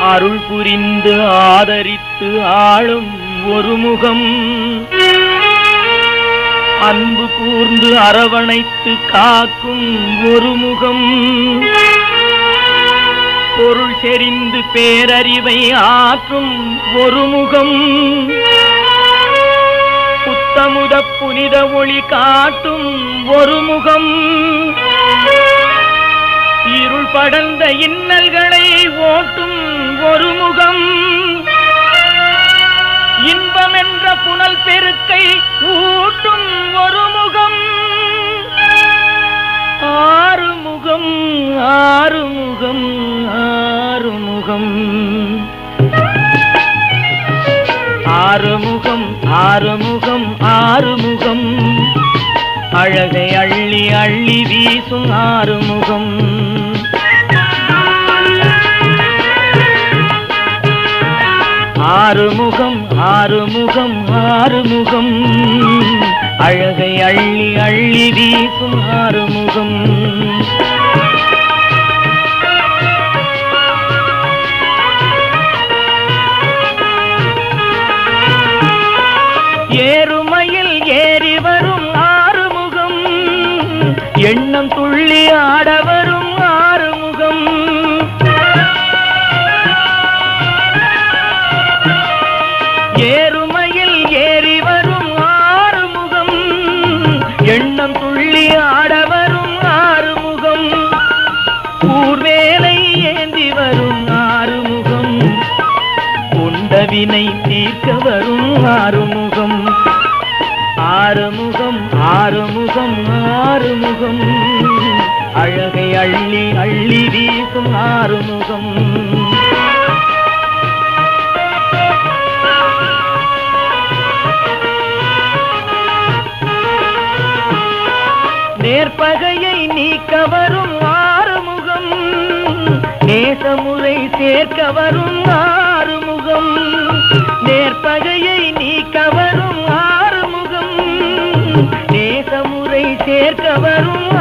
அருள் புரிந்து ஆதரித்து ஆளும் ஒரு முகம், அன்பு கூர்ந்து அரவணைத்து காக்கும் ஒரு முகம், பொருள் செறிந்து பேரறிவை ஆற்றும் ஒரு முகம், புத்தமுத புனித ஒளி காட்டும் ஒரு முகம், இருள் படர்ந்த இன்னல்களை ஓட்டும் ஒரு முகம், இன்பம் என்ற புனல் பெருக்கை ஊட்டும் ஒரு முகம், ஆறுமுகம் ஆறுமுகம் ஆறுமுகம் ஆறுமுகம் ஆறுமுகம் ஆறுமுகம், அழகை அள்ளி அள்ளி வீசும் ஆறுமுகம், ஆறுமுகம் ஆறுமுகம் ஆறுமுகம், அழகை அள்ளி அள்ளி வீசும் ஆறுமுகம். ஏறுமையில் ஏறி வரும் ஆறுமுகம், எண்ணம் துள்ளி ஆட வரும் ஆறுமுகம், ஏறுமையில் ஏறி வரும் ஆறுமுகம், எண்ணம் துள்ளி ஆட வரும் ஆறுமுகம், ஊர்வேலை ஏந்தி வரும் ஆறுமுகம், கொண்டவினை தீர்க்க வரும் ஆறுமுகம், ஆறுமுகம் ஆறுமுகம் ஆறுமுகம், அழகை அள்ளி அள்ளி வீசும் ஆறுமுகம். நேர்பகையை நீக்க வரும் ஆறுமுகம், நேசமுறை சேர்க்க வரும் ஆறுமுகம், நேர்பகையை நீக்க வரும் ஆறுமுகம், நேசமுறை சேர்க்க வரும்